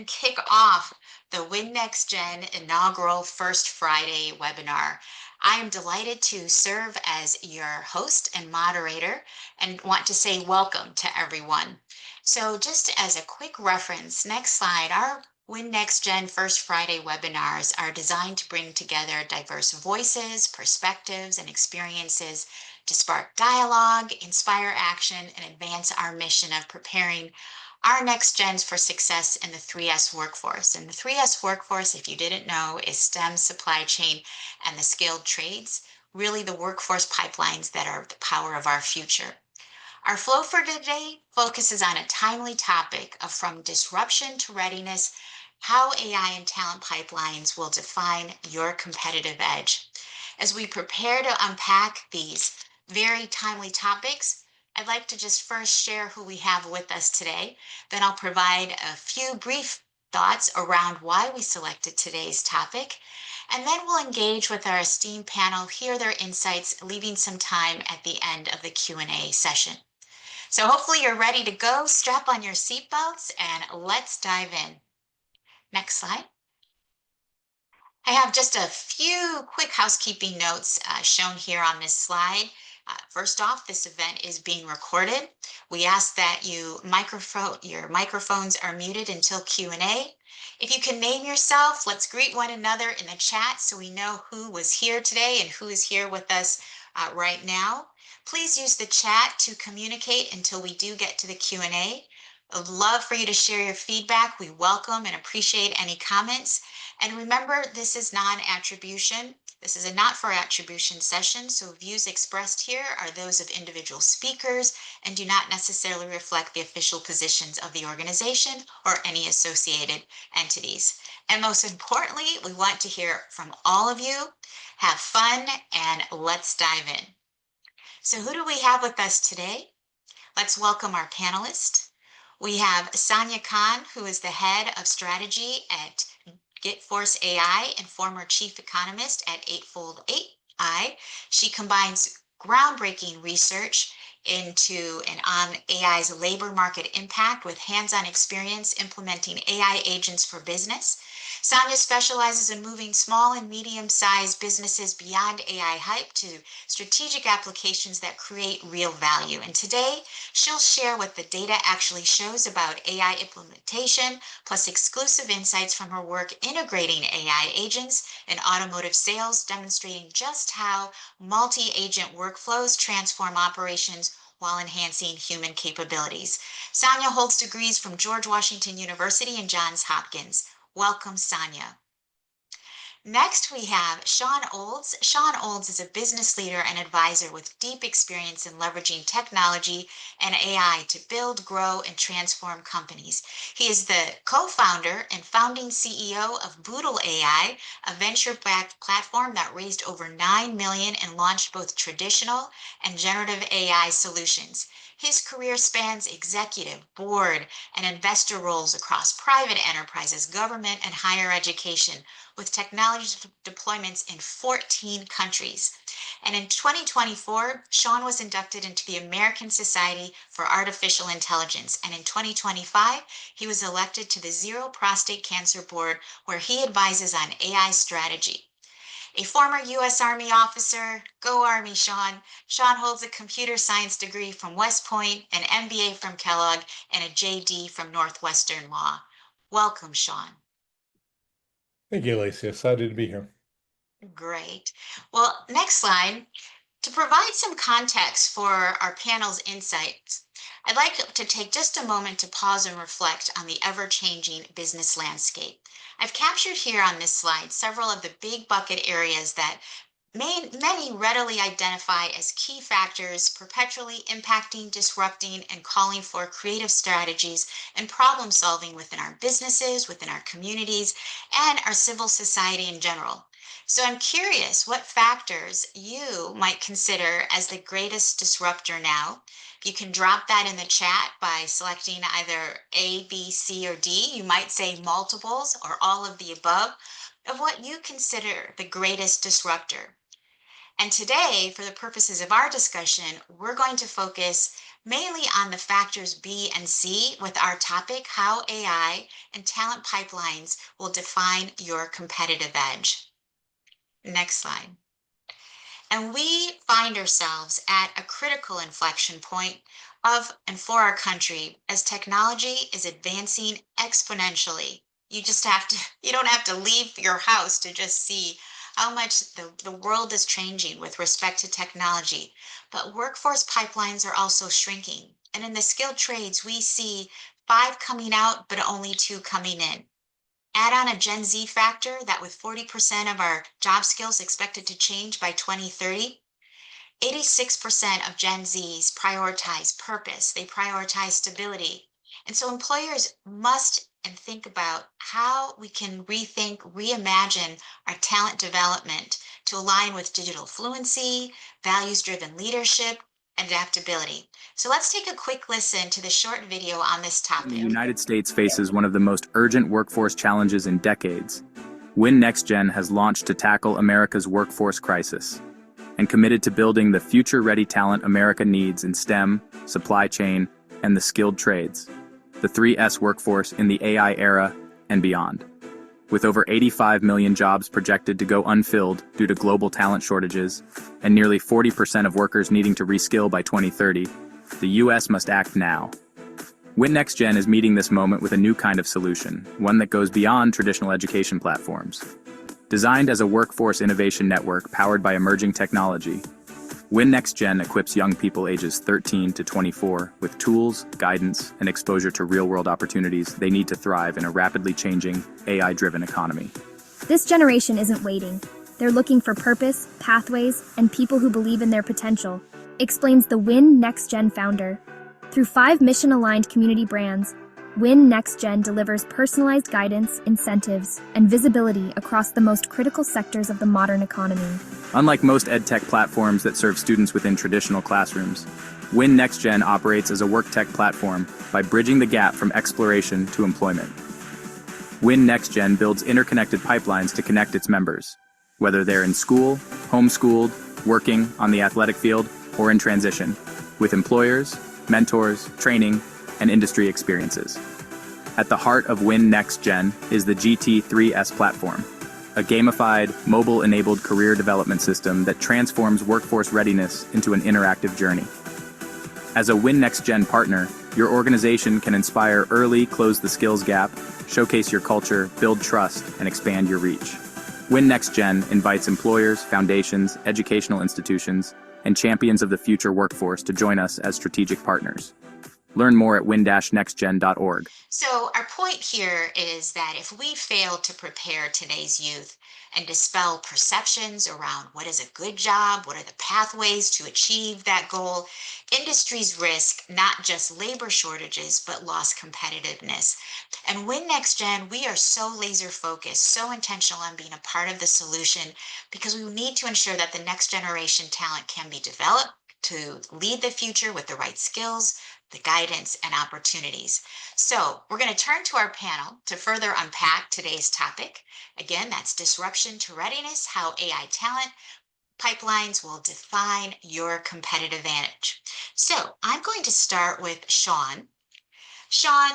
and kick off the WIN-NextGen inaugural First Friday webinar. I am delighted to serve as your host and moderator and want to say welcome to everyone. So just as a quick reference, next slide, our WIN-NextGen First Friday webinars are designed to bring together diverse voices, perspectives, and experiences to spark dialogue, inspire action, and advance our mission of preparing our next gens for success in the 3S workforce. And the 3S workforce, if you didn't know, is STEM, supply chain, and the skilled trades, really the workforce pipelines that are the power of our future. Our flow for today focuses on a timely topic of from disruption to readiness, how AI and talent pipelines will define your competitive edge. As we prepare to unpack these very timely topics, I'd like to just first share who we have with us today. Then I'll provide a few brief thoughts around why we selected today's topic. And then we'll engage with our esteemed panel, hear their insights, leaving some time at the end of the Q&A session. So hopefully you're ready to go. Strap on your seatbelts and let's dive in. Next slide. I have just a few quick housekeeping notes shown here on this slide. First off, this event is being recorded. We ask that your microphones are muted until Q&A. If you can name yourself, let's greet one another in the chat so we know who was here today and who is here with us right now. Please use the chat to communicate until we do get to the Q&A. I'd love for you to share your feedback. We welcome and appreciate any comments. And remember, this is non-attribution. This is a not for attribution session, so views expressed here are those of individual speakers and do not necessarily reflect the official positions of the organization or any associated entities. And most importantly, we want to hear from all of you. Have fun and let's dive in. So who do we have with us today? Let's welcome our panelists. We have Sania Khan, who is the head of strategy at Gitforce AI and former chief economist at Eightfold AI. She combines groundbreaking research into and on AI's labor market impact with hands-on experience implementing AI agents for business. Sania specializes in moving small and medium-sized businesses beyond AI hype to strategic applications that create real value. And today, she'll share what the data actually shows about AI implementation, plus exclusive insights from her work integrating AI agents in automotive sales, demonstrating just how multi-agent workflows transform operations while enhancing human capabilities. Sania holds degrees from George Washington University and Johns Hopkins. Welcome, Sania. Next, we have Shawn Olds. Shawn Olds is a business leader and advisor with deep experience in leveraging technology and AI to build, grow, and transform companies. He is the co-founder and founding CEO of boodleAI, a venture-backed platform that raised over $9 million and launched both traditional and generative AI solutions. His career spans executive, board, and investor roles across private enterprises, government, and higher education, with technology deployments in 14 countries. And in 2024, Shawn was inducted into the American Society for Artificial Intelligence. And in 2025, he was elected to the Zero Prostate Cancer Board, where he advises on AI strategy. A former U.S. Army officer, go Army, Shawn. Shawn holds a computer science degree from West Point, an MBA from Kellogg, and a JD from Northwestern Law. Welcome, Shawn. Thank you, Elisa. Excited to be here. Great. Well, next slide. To provide some context for our panel's insights, I'd like to take just a moment to pause and reflect on the ever-changing business landscape. I've captured here on this slide several of the big bucket areas that many readily identify as key factors perpetually impacting, disrupting, and calling for creative strategies and problem solving within our businesses, within our communities, and our civil society in general. So I'm curious what factors you might consider as the greatest disruptor now. You can drop that in the chat by selecting either A, B, C, or D. You might say multiples or all of the above of what you consider the greatest disruptor. And today, for the purposes of our discussion, we're going to focus mainly on the factors B and C with our topic, how AI and talent pipelines will define your competitive edge. Next slide. And we find ourselves at a critical inflection point of and for our country as technology is advancing exponentially. You don't have to leave your house to just see how much the world is changing with respect to technology. But workforce pipelines are also shrinking. And in the skilled trades, we see five coming out, but only two coming in. Add on a Gen Z factor that with 40% of our job skills expected to change by 2030, 86% of Gen Zs prioritize purpose, they prioritize stability. And so employers must and think about how we can rethink, reimagine our talent development to align with digital fluency, values-driven leadership, adaptability. So let's take a quick listen to the short video on this The topic. United States faces one of the most urgent workforce challenges in decades. WIN-NextGen has launched to tackle America's workforce crisis and committed to building the future-ready talent America needs in STEM, supply chain, and the skilled trades, the 3S workforce in the AI era and beyond. With over 85 million jobs projected to go unfilled due to global talent shortages and nearly 40% of workers needing to reskill by 2030, the U.S. must act now. WIN-NextGen is meeting this moment with a new kind of solution, one that goes beyond traditional education platforms. Designed as a workforce innovation network powered by emerging technology, WIN-NextGen equips young people ages 13 to 24 with tools, guidance, and exposure to real-world opportunities they need to thrive in a rapidly changing, AI-driven economy. This generation isn't waiting. They're looking for purpose, pathways, and people who believe in their potential, explains the WIN-NextGen founder. Through 5 mission-aligned community brands, WIN-NextGen delivers personalized guidance, incentives, and visibility across the most critical sectors of the modern economy. Unlike most edtech platforms that serve students within traditional classrooms, WIN-NextGen operates as a work tech platform by bridging the gap from exploration to employment. WIN-NextGen builds interconnected pipelines to connect its members, whether they're in school, homeschooled, working on the athletic field, or in transition, with employers, mentors, training, and industry experiences. At the heart of WIN-NextGen is the GT3S platform, a gamified, mobile-enabled career development system that transforms workforce readiness into an interactive journey. As a WIN-NextGen partner, your organization can inspire early, close the skills gap, showcase your culture, build trust, and expand your reach. WIN-NextGen invites employers, foundations, educational institutions, and champions of the future workforce to join us as strategic partners. Learn more at win-nextgen.org. So our point here is that if we fail to prepare today's youth and dispel perceptions around what is a good job, what are the pathways to achieve that goal, industries risk not just labor shortages, but lost competitiveness. And WIN-NextGen, we are so laser focused, so intentional on being a part of the solution because we need to ensure that the next generation talent can be developed to lead the future with the right skills, the guidance, and opportunities. So we're going to turn to our panel to further unpack today's topic. Again, that's disruption to readiness, how AI talent pipelines will define your competitive advantage. So I'm going to start with Shawn. Shawn,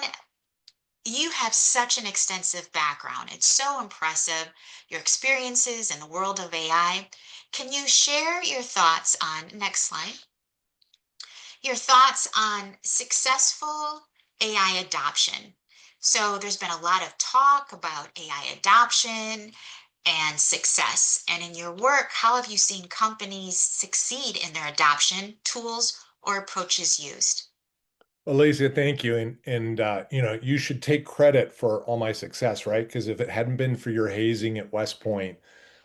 you have such an extensive background. It's so impressive, your experiences in the world of AI. Can you share your thoughts on, next slide, your thoughts on successful AI adoption? So there's been a lot of talk about AI adoption and success. And in your work, how have you seen companies succeed in their adoption, tools, or approaches used? Elisa, thank you. You should take credit for all my success, right? Because if it hadn't been for your hazing at West Point,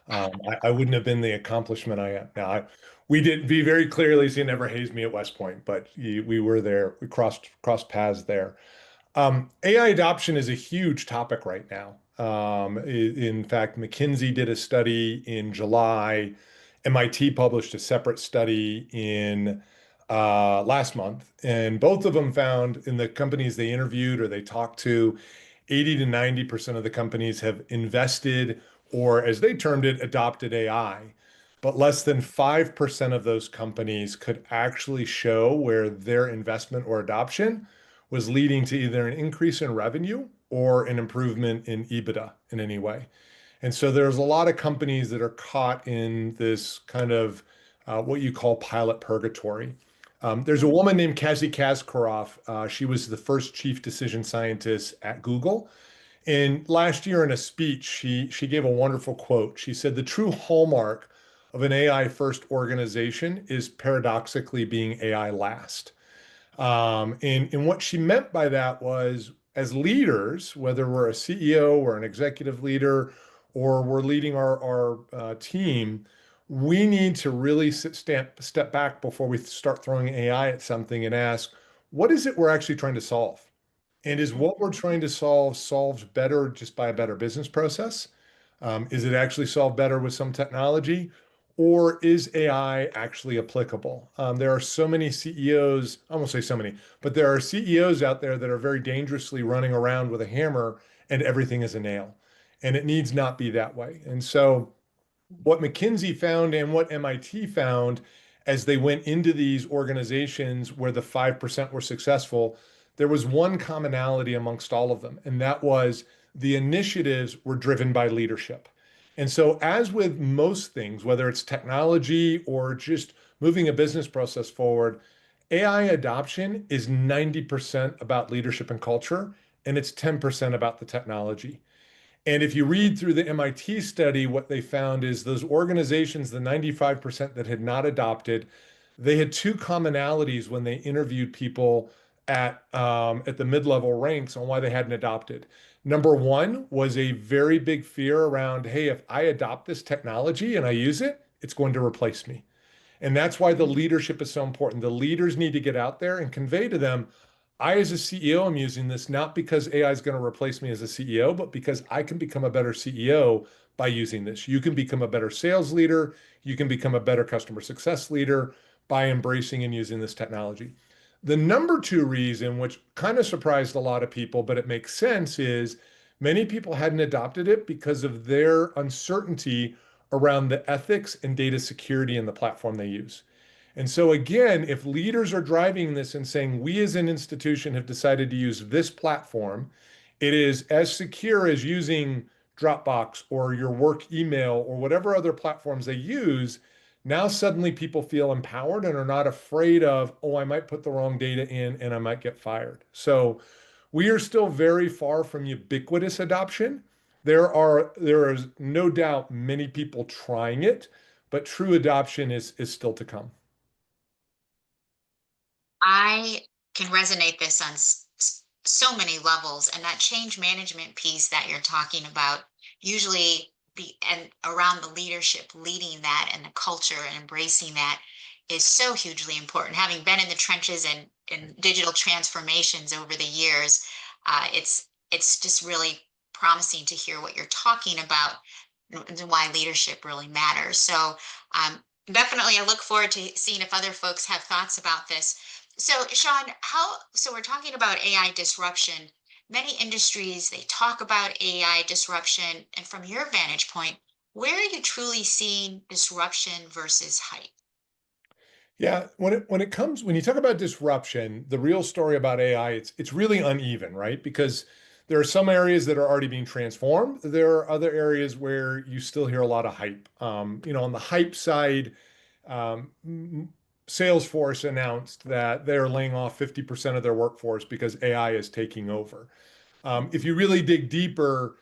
I wouldn't have been the accomplishment I am now. We did be very clear, Elisa, you never hazed me at West Point, but we were there. We crossed paths there. AI adoption is a huge topic right now. In fact, McKinsey did a study in July. MIT published a separate study in last month, and both of them found in the companies they interviewed or they talked to, 80 to 90% of the companies have invested or, as they termed it, adopted AI. but less than 5% of those companies could actually show where their investment or adoption was leading to either an increase in revenue or an improvement in EBITDA in any way. And so there's a lot of companies that are caught in this kind of what you call pilot purgatory. There's a woman named Kazi Kasparov. She was the first chief decision scientist at Google. And last year in a speech, she gave a wonderful quote. She said, "The true hallmark of an AI first organization is paradoxically being AI last." And what she meant by that was, as leaders, whether we're a CEO or an executive leader, or we're leading our team, we need to really step back before we start throwing AI at something and ask, what is it we're actually trying to solve? And is what we're trying to solve solved better just by a better business process? Is it actually solved better with some technology? Or is AI actually applicable? There are so many CEOs, I won't say so many, but there are CEOs out there that are very dangerously running around with a hammer and everything is a nail. And it needs not be that way. And so what McKinsey found and what MIT found as they went into these organizations where the 5% were successful, there was one commonality amongst all of them, and that was the initiatives were driven by leadership. And so, as with most things, whether it's technology or just moving a business process forward, AI adoption is 90% about leadership and culture, and it's 10% about the technology. And if you read through the MIT study, what they found is those organizations, the 95% that had not adopted, they had two commonalities when they interviewed people at the mid-level ranks on why they hadn't adopted. Number one was a very big fear around, hey, if I adopt this technology and I use it, it's going to replace me. And that's why the leadership is so important. The leaders need to get out there and convey to them, I, as a CEO, am using this not because AI is going to replace me as a CEO, but because I can become a better CEO by using this. You can become a better sales leader. You can become a better customer success leader by embracing and using this technology. The number two reason, which kind of surprised a lot of people, but it makes sense, is many people hadn't adopted it because of their uncertainty around the ethics and data security in the platform they use. And so, again, if leaders are driving this and saying, we as an institution have decided to use this platform, it is as secure as using Dropbox or your work email or whatever other platforms they use, now suddenly people feel empowered and are not afraid of, oh, I might put the wrong data in and I might get fired. So we are still very far from ubiquitous adoption. There is no doubt many people trying it, but true adoption is still to come. I can resonate this on so many levels, and that change management piece that you're talking about, usually and around the leadership leading that and the culture and embracing that is so hugely important. Having been in the trenches and in digital transformations over the years, it's just really promising to hear what you're talking about and why leadership really matters. So definitely, I look forward to seeing if other folks have thoughts about this. So, Shawn, so we're talking about AI disruption. Many industries, they talk about AI disruption. And from your vantage point, where are you truly seeing disruption versus hype? Yeah, when you talk about disruption, the real story about AI, it's really uneven, right? Because there are some areas that are already being transformed. There are other areas where you still hear a lot of hype. On the hype side, Salesforce announced that they're laying off 50% of their workforce because AI is taking over. If you really dig deeper,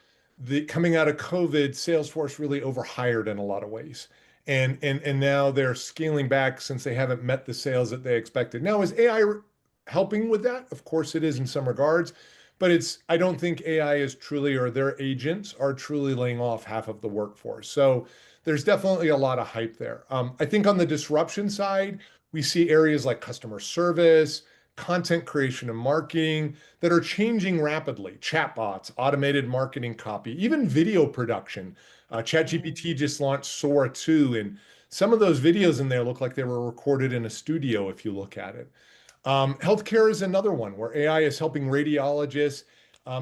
coming out of COVID, Salesforce really overhired in a lot of ways. And now they're scaling back since they haven't met the sales that they expected. Now, is AI helping with that? Of course it is in some regards, but I don't think AI is truly, or their agents are truly laying off half of the workforce. So there's definitely a lot of hype there. I think on the disruption side, we see areas like customer service, content creation and marketing that are changing rapidly. Chatbots, automated marketing copy, even video production. ChatGPT just launched Sora 2, and some of those videos in there look like they were recorded in a studio if you look at it. Healthcare is another one where AI is helping radiologists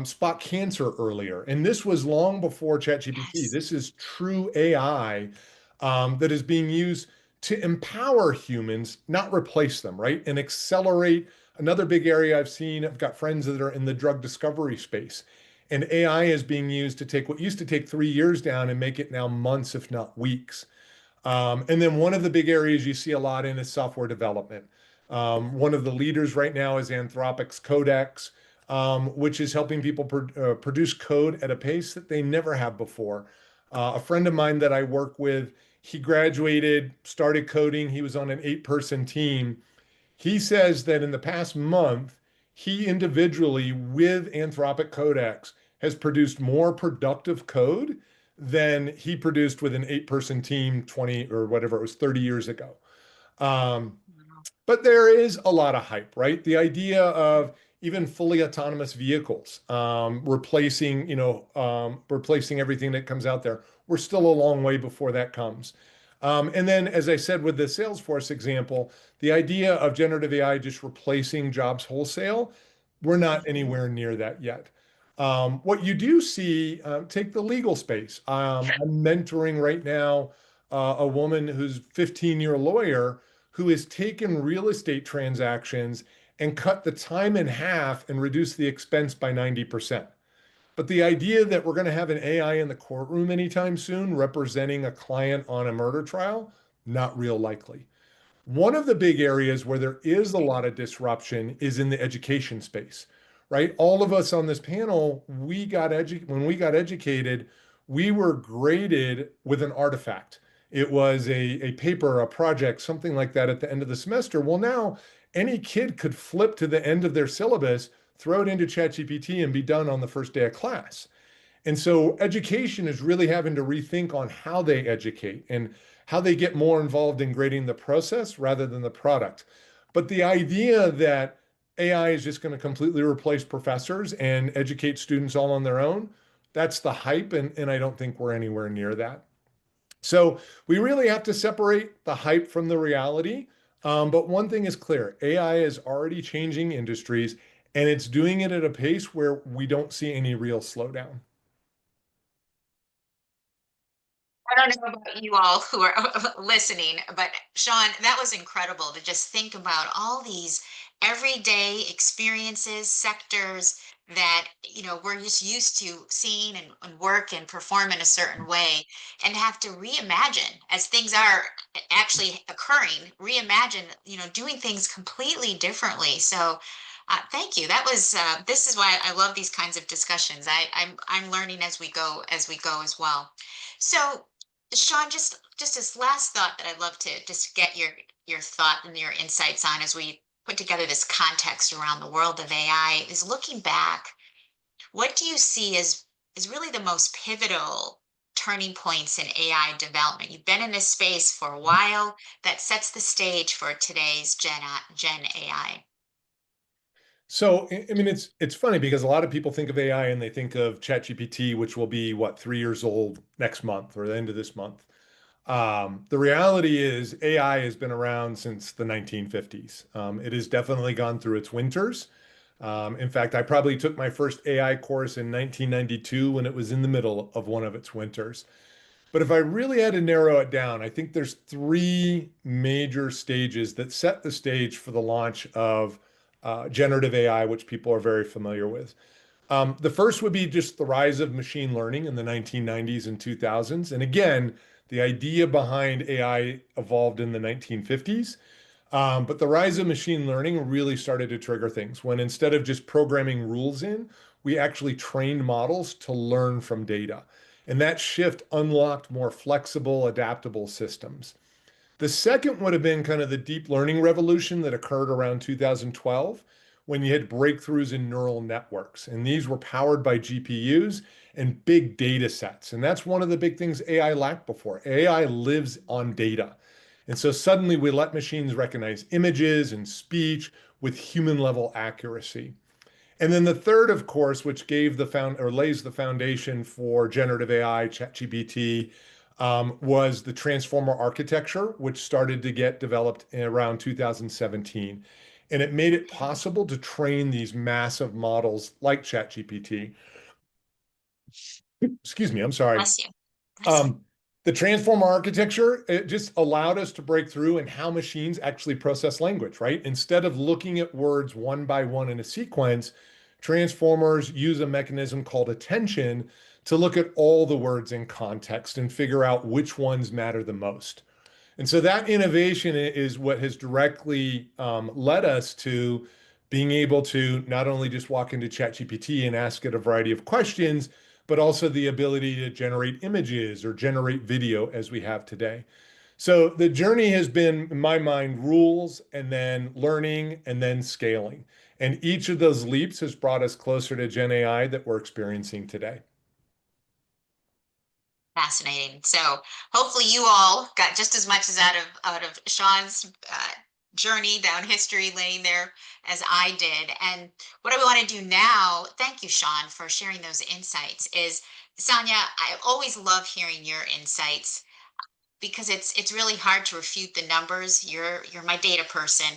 spot cancer earlier. And this was long before ChatGPT. Yes. This is true AI that is being used to empower humans, not replace them, right? And accelerate. Another big area I've seen, I've got friends that are in the drug discovery space, and AI is being used to take what used to take 3 years down and make it now months, if not weeks. And then one of the big areas you see a lot in is software development. One of the leaders right now is Anthropic's Codex, which is helping people produce code at a pace that they never have before. A friend of mine that I work with, he graduated, started coding. He was on an 8-person team. He says that in the past month, he individually, with Anthropic Codex, has produced more productive code than he produced with an 8-person team 20 or whatever it was 30 years ago. Um, but there is a lot of hype, right? The idea of even fully autonomous vehicles replacing, replacing everything that comes out there. We're still a long way before that comes. And then, as I said with the Salesforce example, the idea of generative AI just replacing jobs wholesale, we're not anywhere near that yet. What you do see, take the legal space. I'm mentoring right now a woman who's a 15-year lawyer who has taken real estate transactions and cut the time in half and reduced the expense by 90%. But the idea that we're going to have an AI in the courtroom anytime soon representing a client on a murder trial, not real likely. One of the big areas where there is a lot of disruption is in the education space, right? All of us on this panel, when we got educated, we were graded with an artifact. It was a paper, a project, something like that at the end of the semester. Well, now any kid could flip to the end of their syllabus, throw it into ChatGPT, and be done on the first day of class. And so education is really having to rethink on how they educate and how they get more involved in grading the process rather than the product. But the idea that AI is just going to completely replace professors and educate students all on their own, that's the hype. And I don't think we're anywhere near that. So we really have to separate the hype from the reality. But one thing is clear, AI is already changing industries and it's doing it at a pace where we don't see any real slowdown. I don't know about you all who are listening, but Shawn, that was incredible to just think about all these everyday experiences, sectors that, we're just used to seeing and work and perform in a certain way and have to reimagine as things are actually occurring, reimagine, doing things completely differently. So thank you. This is why I love these kinds of discussions. I'm learning as we go as well. So Shawn, just this last thought that I'd love to just get your thought and your insights on as we put together this context around the world of AI is looking back, what do you see as really the most pivotal turning points in AI development? You've been in this space for a while that sets the stage for today's Gen AI. So, I mean, it's funny because a lot of people think of AI and they think of ChatGPT, which will be what, 3 years old next month or the end of this month. The reality is AI has been around since the 1950s. It has definitely gone through its winters. In fact, I probably took my first AI course in 1992 when it was in the middle of one of its winters. But if I really had to narrow it down, I think there's three major stages that set the stage for the launch of generative AI, which people are very familiar with. The first would be just the rise of machine learning in the 1990s and 2000s. And again, the idea behind AI evolved in the 1950s. But the rise of machine learning really started to trigger things when instead of just programming rules in, we actually trained models to learn from data. And that shift unlocked more flexible, adaptable systems. The second would have been kind of the deep learning revolution that occurred around 2012 when you had breakthroughs in neural networks. And these were powered by GPUs and big data sets. And that's one of the big things AI lacked before. AI lives on data. And so suddenly we let machines recognize images and speech with human level accuracy. And then the third, of course, which gave the found or lays the foundation for generative AI, ChatGPT, was the transformer architecture, which started to get developed in around 2017. And it made it possible to train these massive models like ChatGPT. Excuse me, I'm sorry. Bless you. Bless you. Um, The transformer architecture, it just allowed us to break through in how machines actually process language, right? Instead of looking at words one by one in a sequence, transformers use a mechanism called attention to look at all the words in context and figure out which ones matter the most. And so that innovation is what has directly led us to being able to not only just walk into ChatGPT and ask it a variety of questions, but also the ability to generate images or generate video as we have today. So the journey has been, in my mind, rules and then learning and then scaling. And each of those leaps has brought us closer to Gen AI that we're experiencing today. Fascinating. So hopefully you all got just as much as out of Shawn's journey down history lane there as I did. And what I want to do now, thank you, Shawn, for sharing those insights, is Sania, I always love hearing your insights because it's really hard to refute the numbers. You're my data person,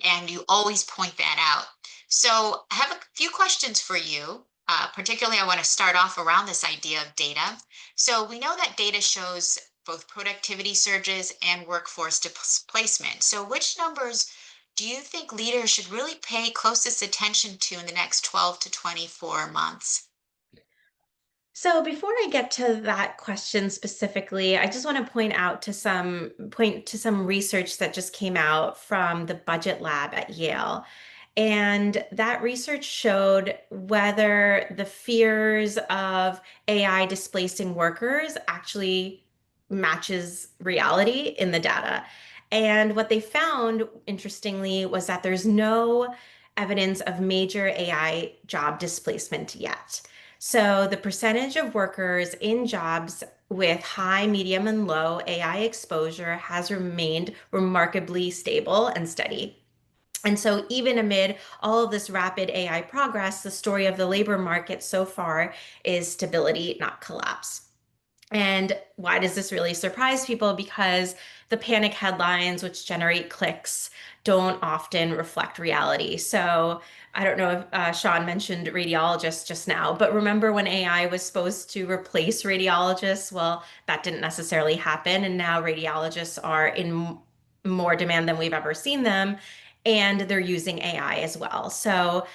and you always point that out. So I have a few questions for you. Particularly, I want to start off around this idea of data. So we know that data shows both productivity surges and workforce displacement. So which numbers do you think leaders should really pay closest attention to in the next 12 to 24 months? So before I get to that question specifically, I just want to point to some research that just came out from the Budget Lab at Yale. And that research showed whether the fears of AI displacing workers actually matches reality in the data. And what they found, interestingly, was that there's no evidence of major AI job displacement yet. So the percentage of workers in jobs with high, medium, and low AI exposure has remained remarkably stable and steady. And so, even amid all of this rapid AI progress, the story of the labor market so far is stability, not collapse. And why does this really surprise people? Because the panic headlines, which generate clicks, don't often reflect reality. So I don't know if Shawn mentioned radiologists just now, but remember when AI was supposed to replace radiologists? Well, that didn't necessarily happen. And now radiologists are in more demand than we've ever seen them. And they're using AI as well. So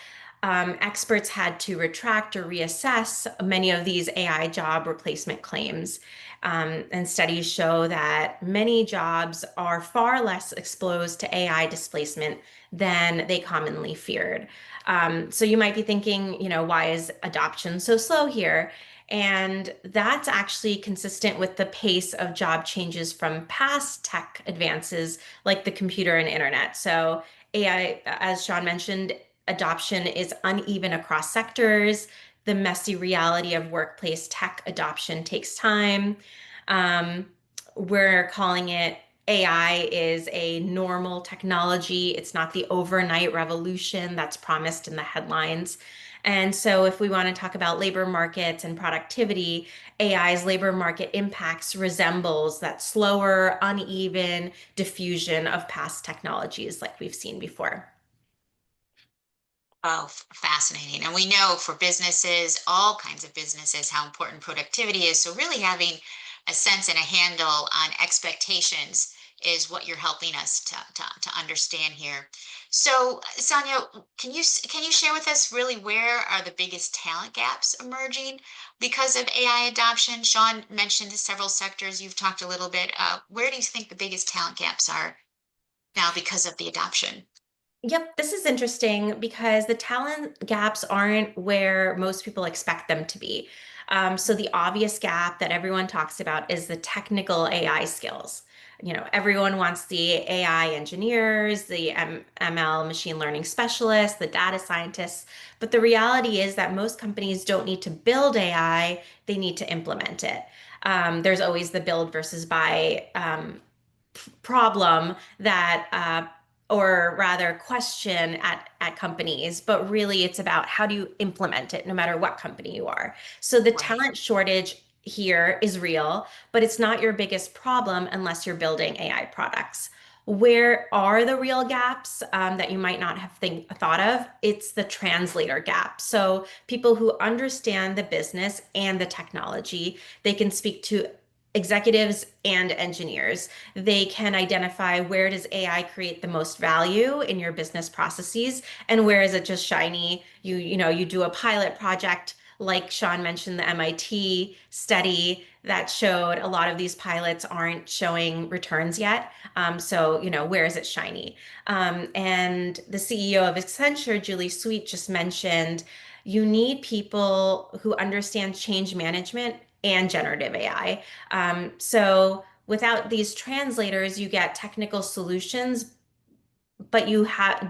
experts had to retract or reassess many of these AI job replacement claims. And studies show that many jobs are far less exposed to AI displacement than they commonly feared. So you might be thinking, why is adoption so slow here? And that's actually consistent with the pace of job changes from past tech advances like the computer and internet. So AI, as Shawn mentioned, adoption is uneven across sectors. The messy reality of workplace tech adoption takes time. Um, we're calling it AI is a normal technology. It's not the overnight revolution that's promised in the headlines. And so, if we want to talk about labor markets and productivity, AI's labor market impacts resembles that slower, uneven diffusion of past technologies like we've seen before. Oh, fascinating. And we know for businesses, all kinds of businesses, how important productivity is. So really having a sense and a handle on expectations is what you're helping us to understand here. So, Sonia, can you share with us really where are the biggest talent gaps emerging because of AI adoption? Shawn mentioned several sectors. You've talked a little bit. Where do you think the biggest talent gaps are now because of the adoption? Yep, this is interesting because the talent gaps aren't where most people expect them to be. So the obvious gap that everyone talks about is the technical AI skills. Everyone wants the AI engineers, the ML machine learning specialists, the data scientists, but the reality is that most companies don't need to build AI, they need to implement it. There's always the build versus buy problem that or rather question at companies, but really it's about how do you implement it no matter what company you are. So the Right. talent shortage here is real, but it's not your biggest problem unless you're building AI products. Where are the real gaps that you might not have thought of? It's the translator gap. So people who understand the business and the technology, they can speak to executives and engineers. They can identify where does AI create the most value in your business processes and where is it just shiny. You do a pilot project like Shawn mentioned the MIT study that showed a lot of these pilots aren't showing returns yet. So where is it shiny? And the CEO of Accenture, Julie Sweet, just mentioned you need people who understand change management and generative AI. So without these translators, you get technical solutions, but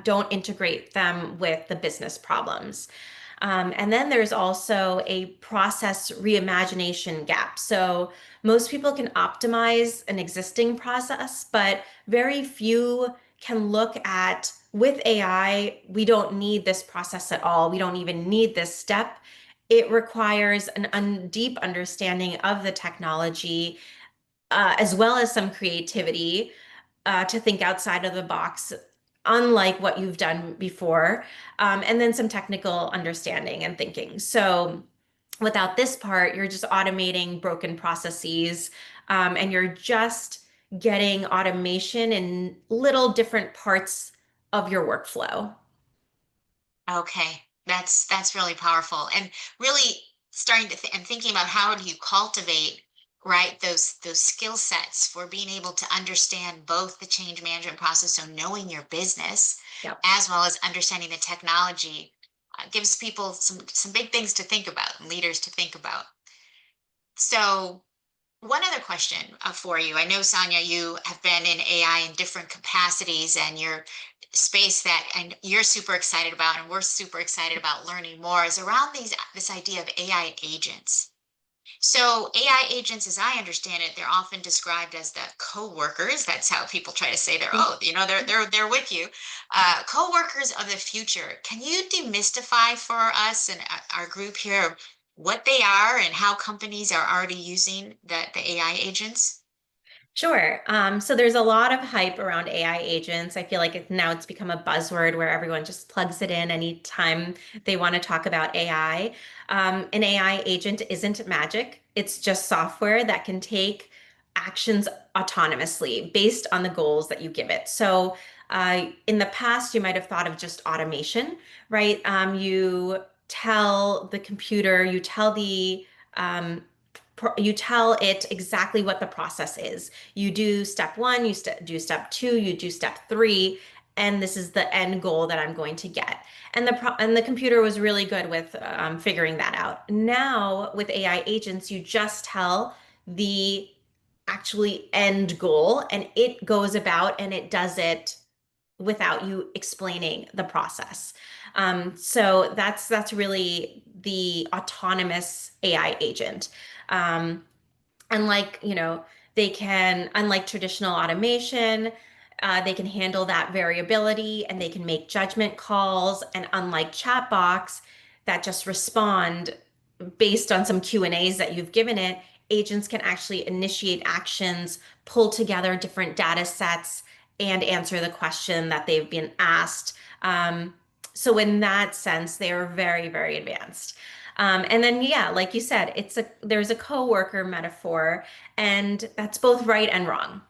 don't integrate them with the business problems. And then there's also a process reimagination gap. So most people can optimize an existing process, but very few can look at with AI, we don't need this process at all. We don't even need this step. It requires deep understanding of the technology, as well as some creativity to think outside of the box, unlike what you've done before, and then some technical understanding and thinking. So without this part, you're just automating broken processes, and you're just getting automation in little different parts of your workflow. Okay, that's really powerful, and really starting to and thinking about how do you cultivate, right, those skill sets for being able to understand both the change management process, so knowing your business, Yep. as well as understanding the technology, gives people some big things to think about and leaders to think about. So one other question for you. I know, Sania, you have been in AI in different capacities and your space that and you're super excited about and we're super excited about learning more is around this idea of AI agents. So AI agents, as I understand it, they're often described as the co-workers. That's how people try to say they're with you. Co-workers of the future. Can you demystify for us and our group here what they are and how companies are already using the AI agents? Sure. So there's a lot of hype around AI agents. I feel like now it's become a buzzword where everyone just plugs it in anytime they want to talk about AI. An AI agent isn't magic. It's just software that can take actions autonomously based on the goals that you give it. So in the past, you might have thought of just automation, right? You tell the computer, um, you tell it exactly what the process is. You do step one, do step two, you do step three, and this is the end goal that I'm going to get. And the computer was really good with figuring that out. Now with AI agents, you just tell the actually end goal, and it goes about and it does it without you explaining the process. So that's really the autonomous AI agent. Um, unlike, unlike traditional automation, they can handle that variability and they can make judgment calls. And unlike chatbots that just respond based on some Q&As that you've given it, agents can actually initiate actions, pull together different data sets, and answer the question that they've been asked. So in that sense, they are very, very advanced. And then, yeah, like you said, there's a coworker metaphor, and that's both right and wrong.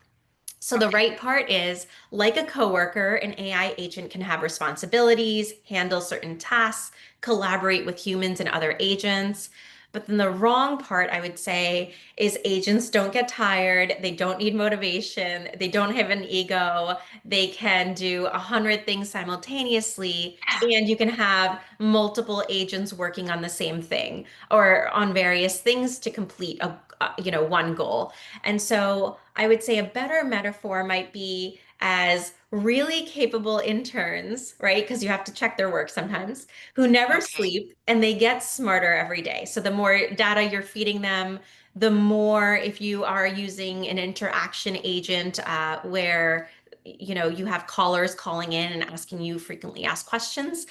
So the Okay. right part is like a coworker, an AI agent can have responsibilities, handle certain tasks, collaborate with humans and other agents. But then the wrong part, I would say, is agents don't get tired. They don't need motivation. They don't have an ego. They can do 100 things simultaneously. And you can have multiple agents working on the same thing or on various things to complete one goal. And so I would say a better metaphor might be as really capable interns, right? Because you have to check their work sometimes, who never Okay. sleep and they get smarter every day. So the more data you're feeding them, the more if you are using an interaction agent where you have callers calling in and asking you frequently asked questions,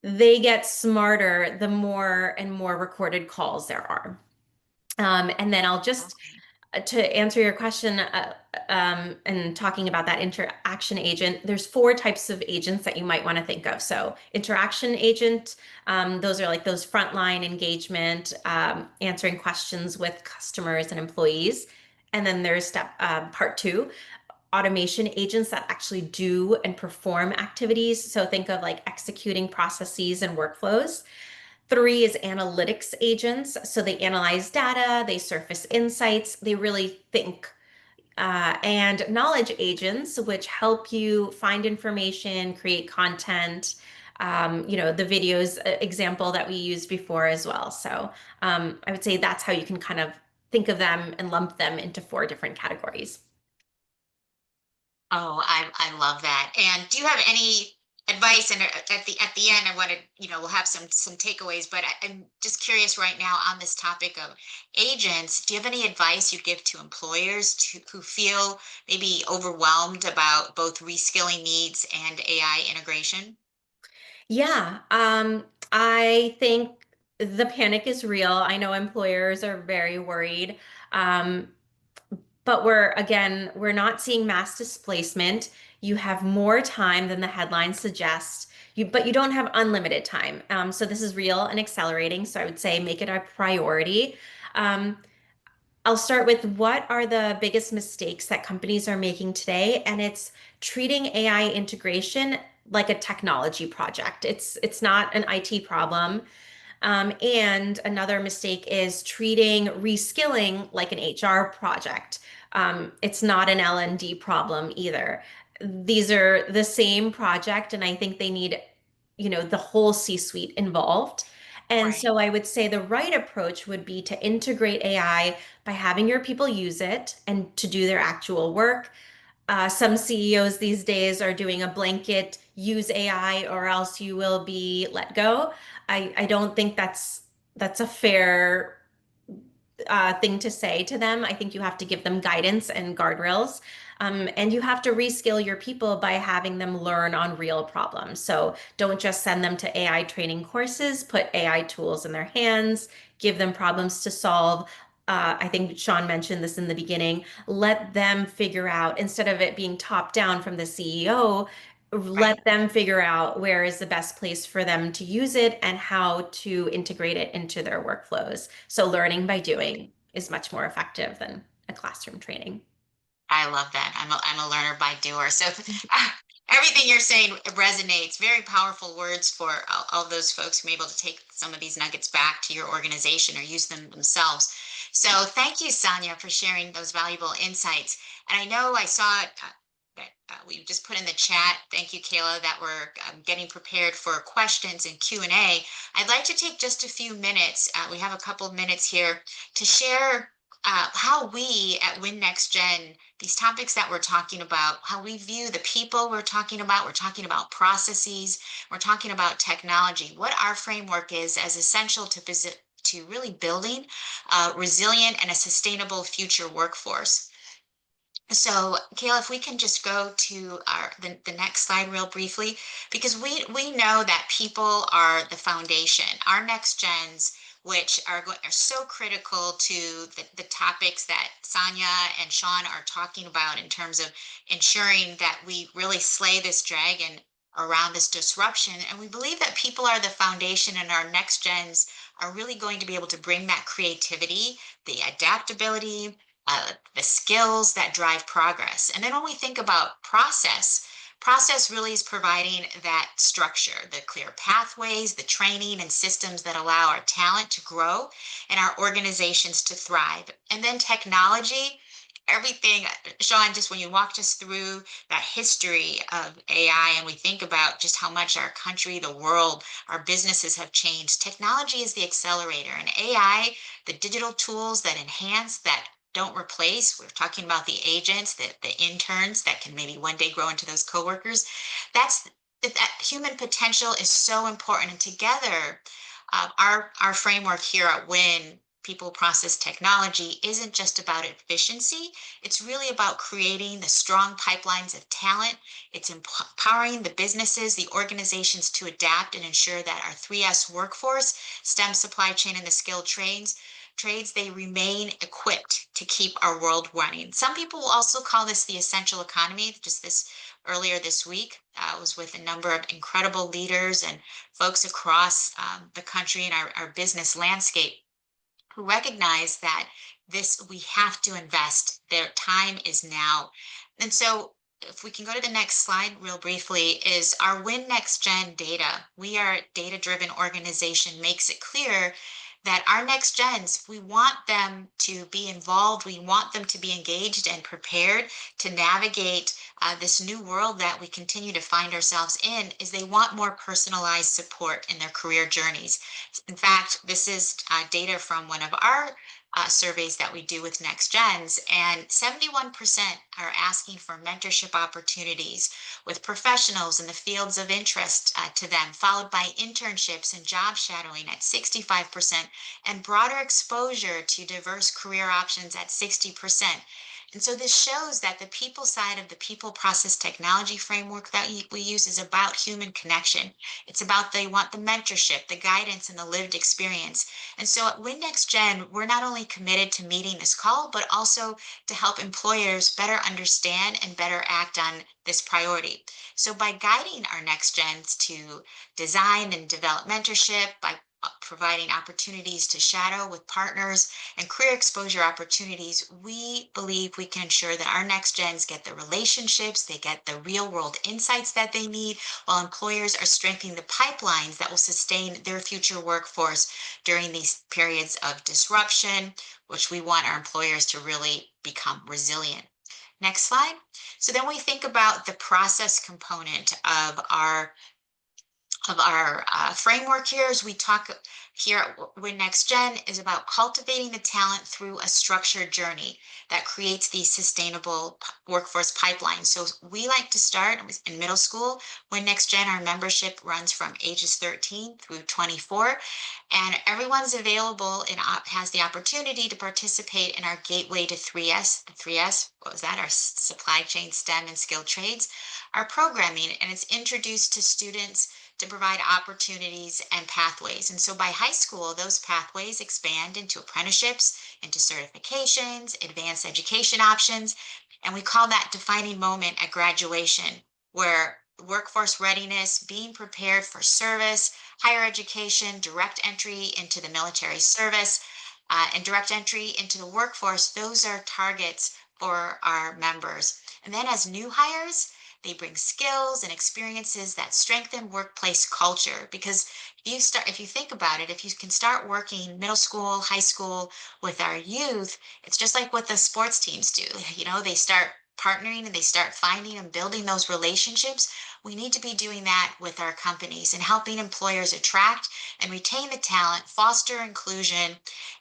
they get smarter the more and more recorded calls there are. And then I'll just Okay. to answer your question, and talking about that interaction agent, there's four types of agents that you might want to think of. So interaction agent, those are like those frontline engagement, answering questions with customers and employees. And then there's part two, automation agents that actually do and perform activities. So think of like executing processes and workflows. Three is analytics agents. So they analyze data, they surface insights, they really think. And knowledge agents, which help you find information, create content, the videos example that we used before as well. So I would say that's how you can kind of think of them and lump them into four different categories. Oh, I love that. And do you have any advice? And at the end, I wanted, we'll have some takeaways, but I'm just curious right now on this topic of agents. Do you have any advice you'd give to employers who feel maybe overwhelmed about both reskilling needs and AI integration? Yeah, I think the panic is real. I know employers are very worried. Um, but we're not seeing mass displacement. You have more time than the headlines suggest. But you don't have unlimited time. So this is real and accelerating. So I would say make it a priority. Um, I'll start with what are the biggest mistakes that companies are making today, and it's treating AI integration like a technology project. It's not an IT problem. And another mistake is treating reskilling like an HR project. It's not an L&D problem either. These are the same project, and I think they need, the whole C-suite involved. And Right. so I would say the right approach would be to integrate AI by having your people use it and to do their actual work. Some CEOs these days are doing a blanket use AI or else you will be let go. I don't think that's a fair thing to say to them. I think you have to give them guidance and guardrails. And you have to reskill your people by having them learn on real problems. So don't just send them to AI training courses, put AI tools in their hands, give them problems to solve. I think Shawn mentioned this in the beginning. Let them figure out, instead of it being top down from the CEO, Right. let them figure out where is the best place for them to use it and how to integrate it into their workflows. So learning by doing is much more effective than a classroom training. I love that. I'm a learner by doer. So everything you're saying resonates. Very powerful words for all those folks who are able to take some of these nuggets back to your organization or use them themselves. So thank you, Sania, for sharing those valuable insights. And I know I saw that we just put in the chat. Thank you, Kayla, that we're getting prepared for questions and Q&A. I'd like to take just a few minutes. We have a couple of minutes here to share how we at WIN-NextGen, these topics that we're talking about, how we view the people we're talking about processes, we're talking about technology, what our framework is as essential to really building a resilient and a sustainable future workforce. So, Kayla, if we can just go to the next slide real briefly, because we know that people are the foundation. Our next gens, which are so critical to the topics that Sania and Shawn are talking about in terms of ensuring that we really slay this dragon around this disruption. And we believe that people are the foundation, and our next gens are really going to be able to bring that creativity, the adaptability, the skills that drive progress. And then when we think about process really is providing that structure, the clear pathways, the training and systems that allow our talent to grow and our organizations to thrive. And then technology, everything, Shawn, just when you walked us through that history of AI and we think about just how much our country, the world, our businesses have changed, technology is the accelerator, and AI, the digital tools that enhance, that don't replace. We're talking about the agents, the interns that can maybe one day grow into those coworkers. That's that human potential is so important. And together, our framework here at WIN, People Process Technology, isn't just about efficiency. It's really about creating the strong pipelines of talent. It's empowering the businesses, the organizations to adapt and ensure that our 3S workforce, STEM supply chain, and the skilled trades, they remain equipped to keep our world running. Some people will also call this the essential economy. Just this earlier this week, I was with a number of incredible leaders and folks across the country and our business landscape who recognize that we have to invest. Their time is now. And so if we can go to the next slide real briefly, is our WIN-NextGen data. We are a data-driven organization, makes it clear that our next gens, we want them to be involved. We want them to be engaged and prepared to navigate this new world that we continue to find ourselves in. Is they want more personalized support in their career journeys. In fact, this is data from one of our surveys that we do with NextGens, and 71% are asking for mentorship opportunities with professionals in the fields of interest to them, followed by internships and job shadowing at 65%, and broader exposure to diverse career options at 60%. And so this shows that the people side of the people process technology framework that we use is about human connection. It's about they want the mentorship, the guidance, and the lived experience. And so at WIN-NextGen, we're not only committed to meeting this call, but also to help employers better understand and better act on this priority. So by guiding our next gens to design and develop mentorship, by providing opportunities to shadow with partners and career exposure opportunities, we believe we can ensure that our next gens get the relationships, they get the real world insights that they need, while employers are strengthening the pipelines that will sustain their future workforce during these periods of disruption, which we want our employers to really become resilient. Next slide. So then we think about the process component of our framework here. As we talk here at WIN-NextGen is about cultivating the talent through a structured journey that creates these sustainable workforce pipelines. So we like to start in middle school. WIN-NextGen, our membership runs from ages 13 through 24, and everyone's available and has the opportunity to participate in our gateway to 3S. The 3S, what was that? Our supply chain, STEM, and skilled trades, our programming, and it's introduced to students to provide opportunities and pathways. And so by high school, those pathways expand into apprenticeships, into certifications, advanced education options, and we call that defining moment at graduation, where workforce readiness, being prepared for service, higher education, direct entry into the military service, and direct entry into the workforce, those are targets for our members. And then as new hires, they bring skills and experiences that strengthen workplace culture. Because if you think about it, if you can start working middle school, high school with our youth, it's just like what the sports teams do. They start partnering and they start finding and building those relationships. We need to be doing that with our companies and helping employers attract and retain the talent, foster inclusion,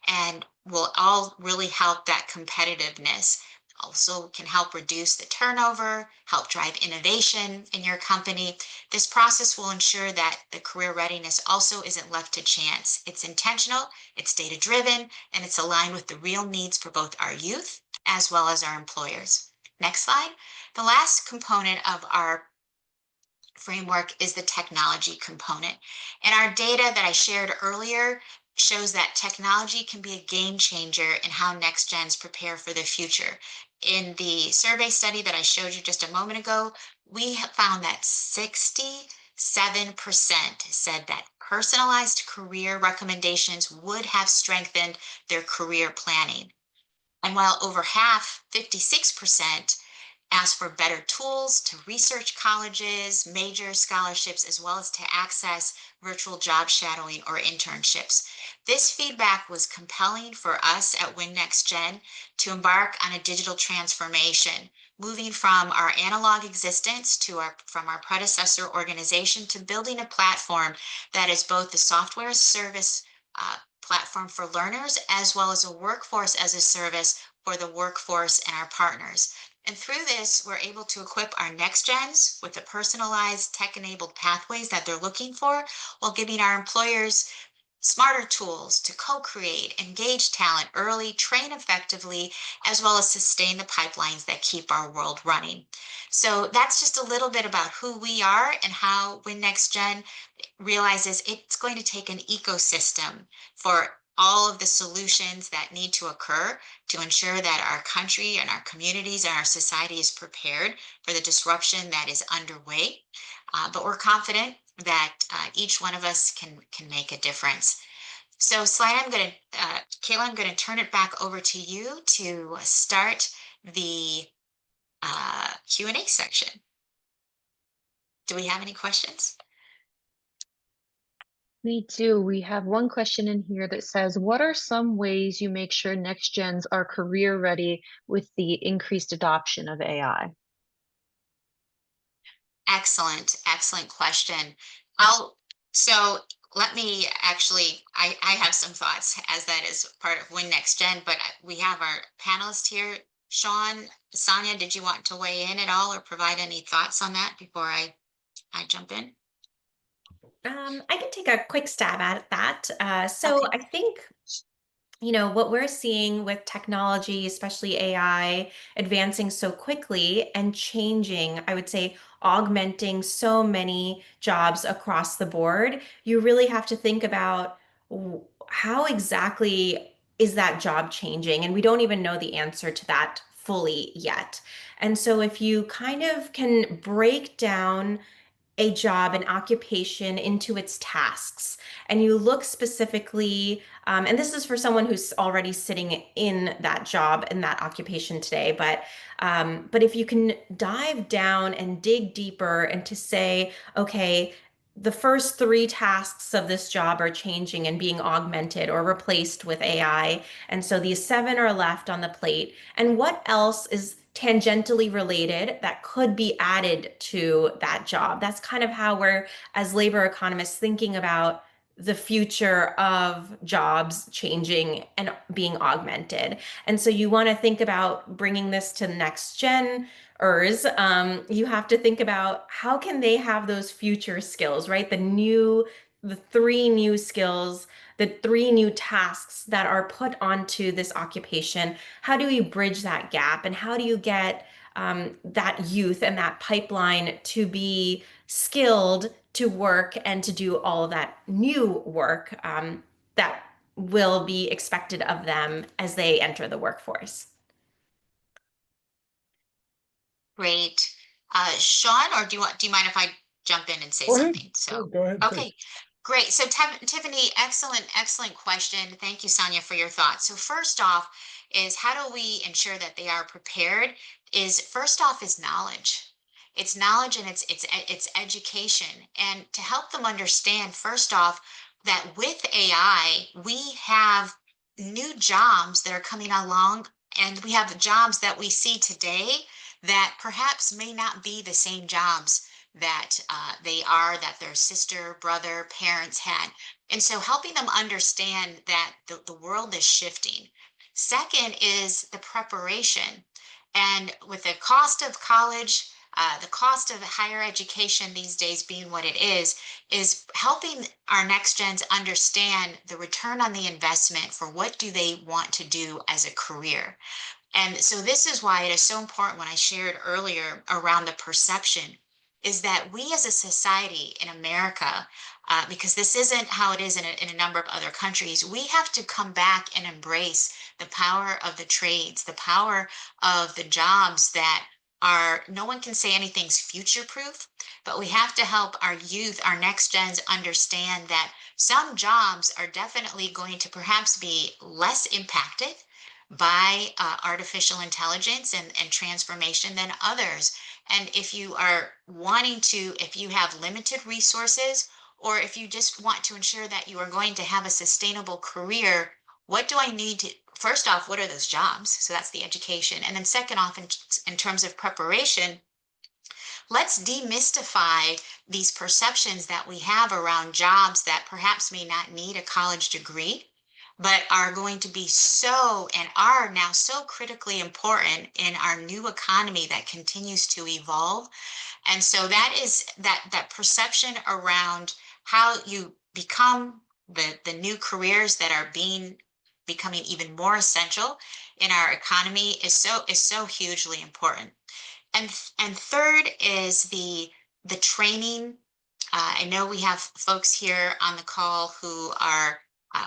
and will all really help that competitiveness. Also can help reduce the turnover, help drive innovation in your company. This process will ensure that the career readiness also isn't left to chance. It's intentional, it's data driven, and it's aligned with the real needs for both our youth as well as our employers. Next slide. The last component of our framework is the technology component. And our data that I shared earlier shows that technology can be a game changer in how next gens prepare for the future. In the survey study that I showed you just a moment ago, we found that 67% said that personalized career recommendations would have strengthened their career planning. And while over half, 56%, asked for better tools to research colleges, major scholarships, as well as to access virtual job shadowing or internships. This feedback was compelling for us at WIN-NextGen to embark on a digital transformation, moving from our analog existence from our predecessor organization to building a platform that is both the software as a service platform for learners as well as a workforce as a service for the workforce and our partners. And through this, we're able to equip our next gens with the personalized tech-enabled pathways that they're looking for, while giving our employers smarter tools to co-create, engage talent early, train effectively, as well as sustain the pipelines that keep our world running. So that's just a little bit about who we are and how WIN-NextGen realizes it's going to take an ecosystem for all of the solutions that need to occur to ensure that our country and our communities and our society is prepared for the disruption that is underway. But we're confident that each one of us can make a difference. So Slide, Kayla, I'm going to turn it back over to you to start the Q&A section. Do we have any questions? We do. We have one question in here that says, what are some ways you make sure next gens are career ready with the increased adoption of AI? Excellent, excellent question. I'll, so let me actually, I have some thoughts as that is part of WIN-NextGen, but we have our panelists here. Shawn, Sania, did you want to weigh in at all or provide any thoughts on that before I jump in? I can take a quick stab at that. So Okay. I think what we're seeing with technology, especially AI, advancing so quickly and changing, I would say, augmenting so many jobs across the board, you really have to think about how exactly is that job changing? And we don't even know the answer to that fully yet. And so if you kind of can break down a job, an occupation into its tasks. And you look specifically, and this is for someone who's already sitting in that job, in that occupation today, but if you can dive down and dig deeper and to say, okay, the first three tasks of this job are changing and being augmented or replaced with AI. And so these seven are left on the plate. And what else is tangentially related that could be added to that job? That's kind of how we're, as labor economists, thinking about the future of jobs changing and being augmented. And so you want to think about bringing this to next gen you have to think about how can they have those future skills, right? The three new skills, the three new tasks that are put onto this occupation. How do we bridge that gap? And how do you get that youth and that pipeline to be skilled to work and to do all of that new work that will be expected of them as they enter the workforce? Great. Shawn, or do you mind if I jump in and say Go ahead. something? So, Go ahead, please. okay, great. So Tiffany, excellent question. Thank you, Sania, for your thoughts. So first off is how do we ensure that they are prepared? Is first off is knowledge. It's knowledge and it's education. And to help them understand, first off, that with AI, we have new jobs that are coming along, and we have jobs that we see today that perhaps may not be the same jobs that that their sister, brother, parents had. And so helping them understand that the world is shifting. Second is the preparation. And with the cost of college, the cost of higher education these days being what it is helping our next gens understand the return on the investment for what do they want to do as a career. And so this is why it is so important when I shared earlier around the perception is that we as a society in America, because this isn't how it is in a number of other countries, we have to come back and embrace the power of the trades, the power of the jobs that are, no one can say anything's future proof, but we have to help our youth, our next gens understand that some jobs are definitely going to perhaps be less impacted by artificial intelligence and transformation than others. And if you are wanting to, if you have limited resources, or if you just want to ensure that you are going to have a sustainable career, what do I need to, first off, what are those jobs? So that's the education. And then second off, in terms of preparation, let's demystify these perceptions that we have around jobs that perhaps may not need a college degree, but are going to be so and are now so critically important in our new economy that continues to evolve. And so that is that perception around how you become the new careers that are becoming even more essential in our economy is so hugely important. And third is the training. I know we have folks here on the call who are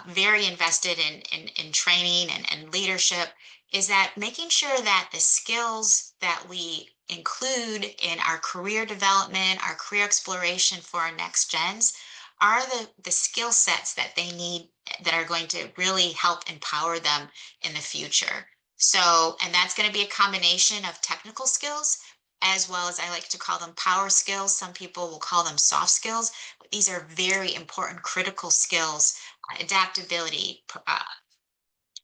very invested in training and leadership, is that making sure that the skills that we include in our career development, our career exploration for our next gens are the skill sets that they need that are going to really help empower them in the future. So, and that's going to be a combination of technical skills as well as I like to call them power skills. Some people will call them soft skills. But these are very important critical skills, adaptability,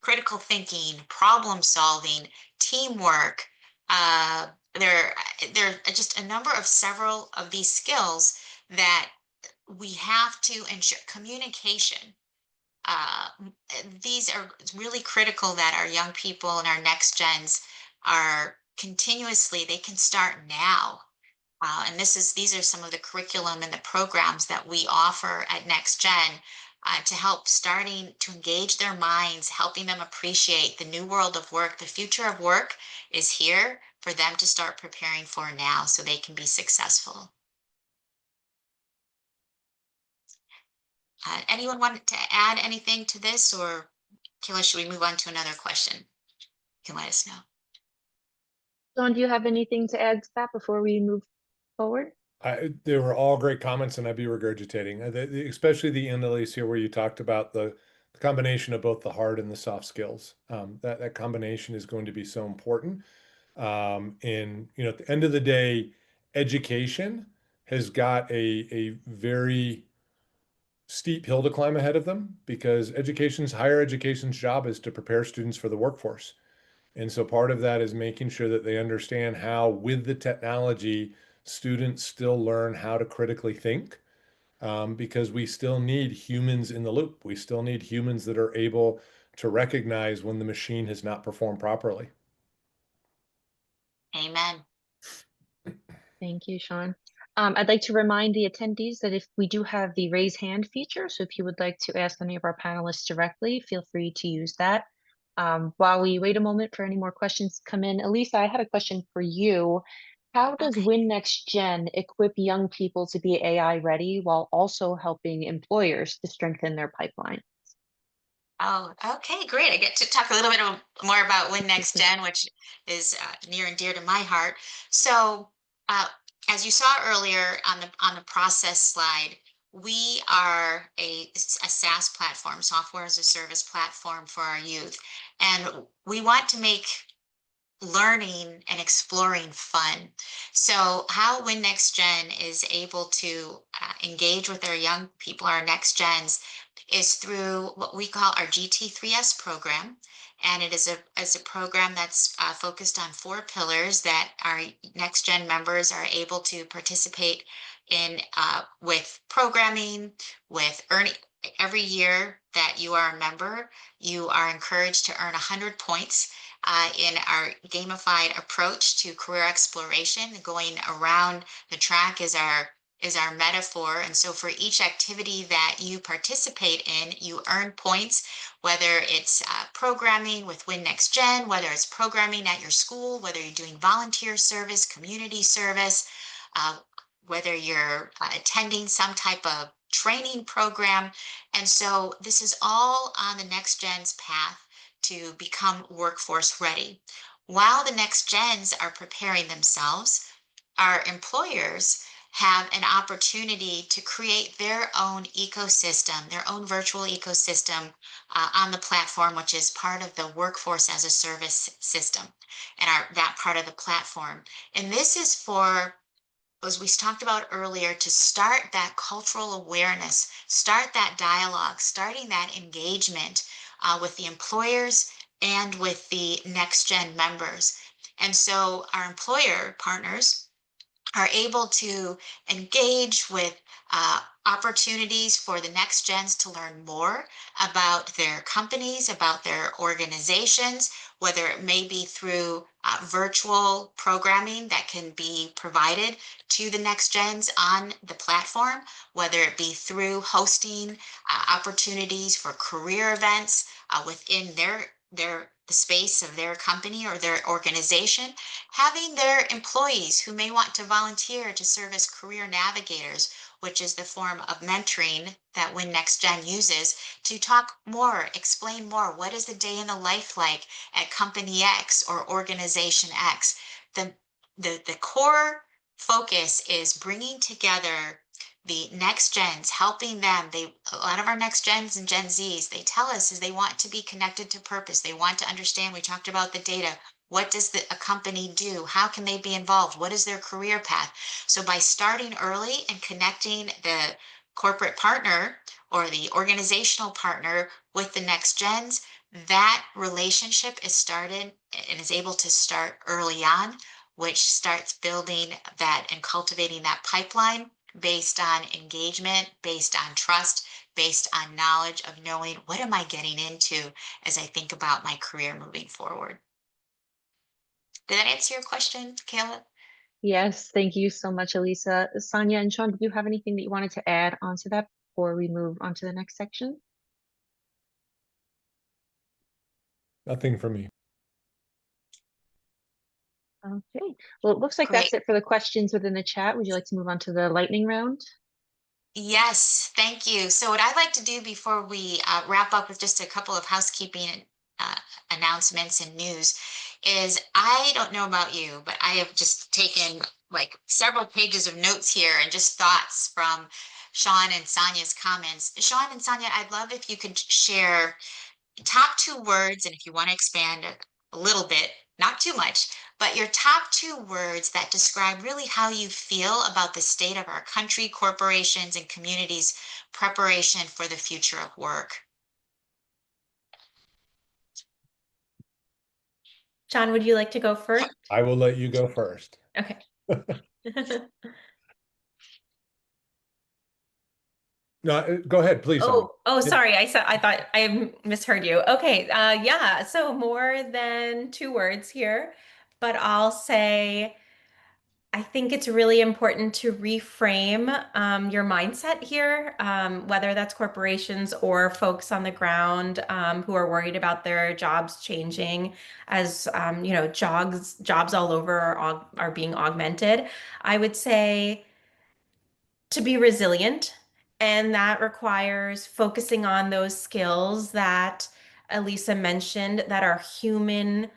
critical thinking, problem solving, teamwork. Uh, there are just a number of several of these skills that we have to ensure communication. Uh, these are really critical that our young people and our next gens are continuously, they can start now. And these are some of the curriculum and the programs that we offer at NextGen to help starting to engage their minds, helping them appreciate the new world of work. The future of work is here for them to start preparing for now so they can be successful. Anyone want to add anything to this, or Kayla, should we move on to another question? You can let us know. Shawn, do you have anything to add to that before we move forward? They were all great comments, and I'd be regurgitating, especially the end, Alicia, where you talked about the combination of both the hard and the soft skills. That combination is going to be so important. And at the end of the day, education has got a very steep hill to climb ahead of them, because higher education's job is to prepare students for the workforce. And so part of that is making sure that they understand how, with the technology, students still learn how to critically think, because we still need humans in the loop. We still need humans that are able to recognize when the machine has not performed properly. Amen. Thank you, Shawn. I'd like to remind the attendees that if we do have the raise hand feature, so if you would like to ask any of our panelists directly, feel free to use that. While we wait a moment for any more questions to come in, Elisa, I had a question for you. How does Okay. WIN-NextGen equip young people to be AI ready while also helping employers to strengthen their pipeline? Oh, okay, great. I get to talk a little bit more about WIN-NextGen, which is near and dear to my heart. So, uh, as you saw earlier on the process slide, we are a SaaS platform, software as a service platform for our youth, and we want to make learning and exploring fun. So, how WIN-NextGen is able to engage with our young people, our next gens, is through what we call our GT3S program. And it is a program that's focused on 4 pillars that our next gen members are able to participate in with programming, with earning. Every year that you are a member, you are encouraged to earn 100 points in our gamified approach to career exploration. Going around the track is our metaphor. And so for each activity that you participate in, you earn points, whether it's programming with WIN-NextGen, whether it's programming at your school, whether you're doing volunteer service, community service, uh, whether you're attending some type of training program. And so this is all on the next gen's path to become workforce ready. While the next gens are preparing themselves, our employers have an opportunity to create their own ecosystem, their own virtual ecosystem on the platform, which is part of the workforce as a service system and that part of the platform. And this is for, as we talked about earlier, to start that cultural awareness, start that dialogue, starting that engagement with the employers and with the next gen members. And so our employer partners are able to engage with opportunities for the next gens to learn more about their companies, about their organizations, whether it may be through virtual programming that can be provided to the next gens on the platform, whether it be through hosting opportunities for career events within the space of their company or their organization, having their employees who may want to volunteer to serve as career navigators, which is the form of mentoring that WIN-NextGen uses, to talk more, explain more. What is the day in the life like at company X or organization X? The core focus is bringing together the next gens, helping them. A lot of our next gens and Gen Zs, they tell us is they want to be connected to purpose. They want to understand. We talked about the data. What does a company do? How can they be involved? What is their career path? So by starting early and connecting the corporate partner or the organizational partner with the next gens, that relationship is started and is able to start early on, which starts building that and cultivating that pipeline based on engagement, based on trust, based on knowledge of knowing what am I getting into as I think about my career moving forward. Did that answer your question, Kayla? Yes, thank you so much, Elisa. Sania and Shawn, do you have anything that you wanted to add onto that before we move on to the next section? Nothing for me. Okay, well, it looks like Great. that's it for the questions within the chat. Would you like to move on to the lightning round? Yes, thank you. So what I'd like to do before we wrap up with just a couple of housekeeping uh, announcements and news is I don't know about you, but I have just taken like several pages of notes here and just thoughts from Shawn and Sonia's comments. Shawn and Sonia, I'd love if you could share top two words, and if you want to expand a little bit, not too much, but your top two words that describe really how you feel about the state of our country, corporations, and communities' preparation for the future of work. Shawn, would you like to go first? I will let you go first. Okay. No, go ahead, please, Sonia. Sorry. I thought I misheard you. Okay. Yeah. So more than two words here, but I'll say I think it's really important to reframe your mindset here, whether that's corporations or folks on the ground who are worried about their jobs changing as jobs all over are being augmented. I would say to be resilient. And that requires focusing on those skills that Elisa mentioned that are human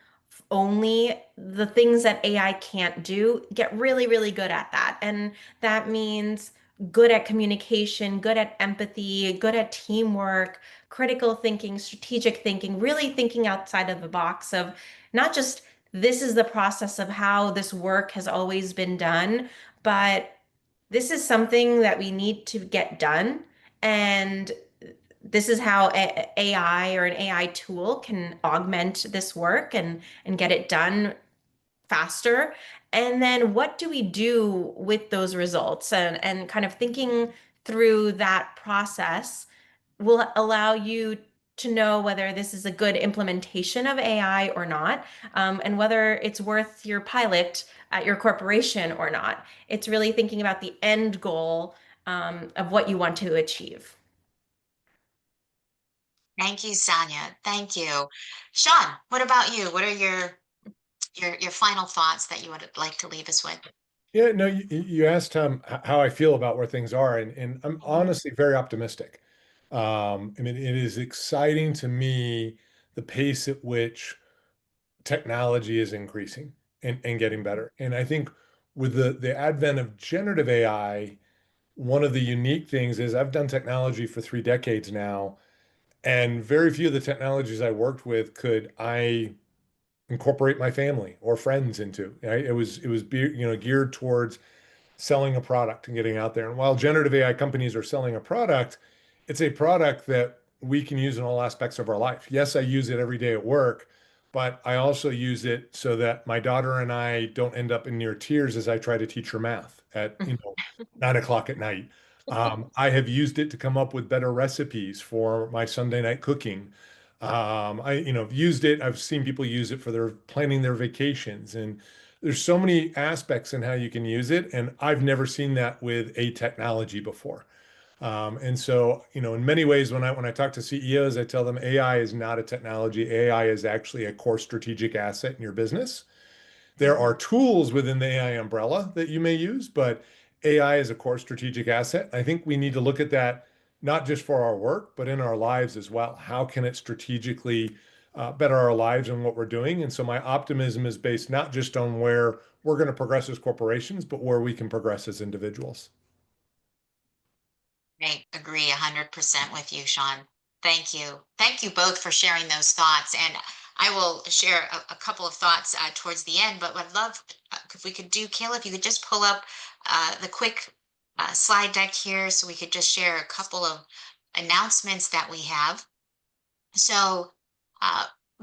only, the things that AI can't do, get really, really good at that. And that means good at communication, good at empathy, good at teamwork, critical thinking, strategic thinking, really thinking outside of the box of not just this is the process of how this work has always been done, but this is something that we need to get done. And this is how AI or an AI tool can augment this work and get it done faster. And then what do we do with those results? And kind of thinking through that process will allow you to know whether this is a good implementation of AI or not, and whether it's worth your pilot at your corporation or not. It's really thinking about the end goal of what you want to achieve. Thank you, Sonia. Thank you. Shawn, what about you? What are your final thoughts that you would like to leave us with? Yeah, no, you asked how I feel about where things are, and I'm honestly very optimistic. I mean, it is exciting to me the pace at which technology is increasing and getting better. And I think with the advent of generative AI, one of the unique things is I've done technology for 3 decades now, and very few of the technologies I worked with could I incorporate my family or friends into. Right? It was geared towards selling a product and getting out there. And while generative AI companies are selling a product, it's a product that we can use in all aspects of our life. Yes, I use it every day at work, but I also use it so that my daughter and I don't end up in near tears as I try to teach her math at 9 o'clock at night. I have used it to come up with better recipes for my Sunday night cooking. I've used it. I've seen people use it for their planning their vacations, and there's so many aspects in how you can use it, and I've never seen that with a technology before. And so, in many ways, when I talk to CEOs, I tell them AI is not a technology. AI is actually a core strategic asset in your business. There are tools within the AI umbrella that you may use, but AI is a core strategic asset. I think we need to look at that not just for our work, but in our lives as well. How can it strategically better our lives and what we're doing? And so my optimism is based not just on where we're going to progress as corporations, but where we can progress as individuals. I agree 100% with you, Shawn. Thank you. Thank you both for sharing those thoughts. And I will share a couple of thoughts towards the end, but I'd love if we could do, Kayla, if you could just pull up the quick slide deck here so we could just share a couple of announcements that we have. So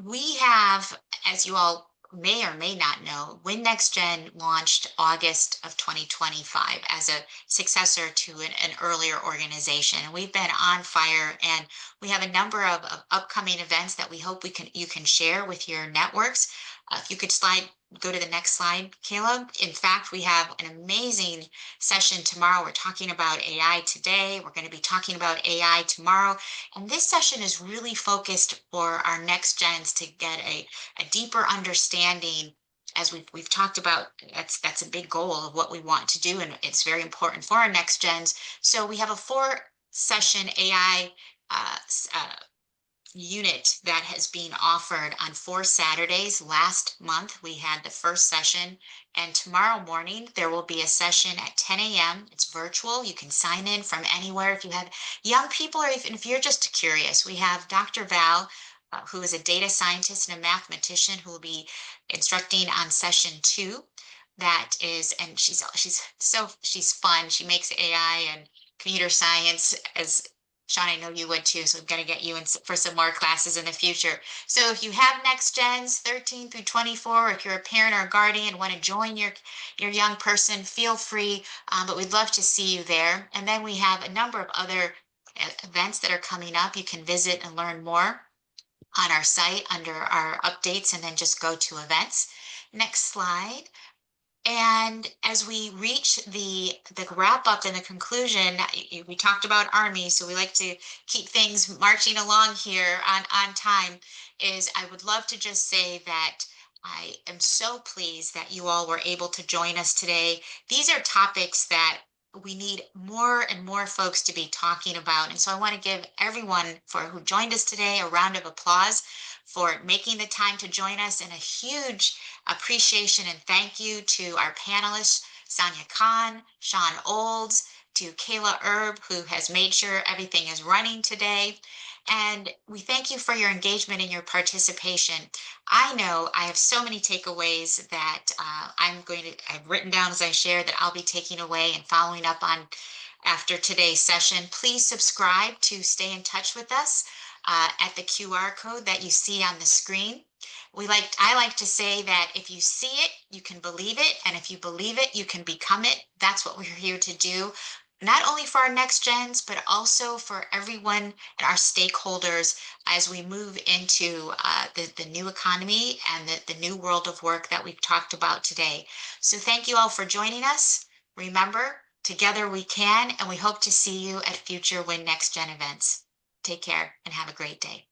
we have, as you all may or may not know, WIN-NextGen launched August of 2025 as a successor to an earlier organization. And we've been on fire, and we have a number of upcoming events that we hope you can share with your networks. If you could go to the next slide, Caleb. In fact, we have an amazing session tomorrow. We're talking about AI today. We're going to be talking about AI tomorrow. And this session is really focused for our next gens to get a deeper understanding. As we've talked about, that's a big goal of what we want to do, and it's very important for our next gens. So we have a 4-session AI unit that has been offered on 4 Saturdays. Last month, we had the first session, and tomorrow morning, there will be a session at 10 a.m. It's virtual. You can sign in from anywhere. If you have young people, or even if you're just curious, we have Dr. Val, who is a data scientist and a mathematician, who will be instructing on session 2. That is, and she's fun. She makes AI and computer science, as Shawn, I know you would too, so I'm going to get you in for some more classes in the future. So if you have next gens 13 through 24, if you're a parent or a guardian and want to join your young person, feel free, but we'd love to see you there. And then we have a number of other events that are coming up. You can visit and learn more on our site under our updates, and then just go to events. Next slide. And as we reach the wrap up and the conclusion, we talked about Army, so we like to keep things marching along here on time, is I would love to just say that I am so pleased that you all were able to join us today. These are topics that we need more and more folks to be talking about. And so I want to give everyone who joined us today a round of applause for making the time to join us, and a huge appreciation and thank you to our panelists, Sania Khan, Shawn Olds, to Kayla Erb, who has made sure everything is running today. And we thank you for your engagement and your participation. I know I have so many takeaways that I've written down as I share, that I'll be taking away and following up on after today's session. Please subscribe to stay in touch with us at the QR code that you see on the screen. I like to say that if you see it, you can believe it, and if you believe it, you can become it. That's what we're here to do, not only for our next gens, but also for everyone and our stakeholders as we move into the new economy and the new world of work that we've talked about today. So thank you all for joining us. Remember, together we can, and we hope to see you at future WIN-NextGen events. Take care and have a great day.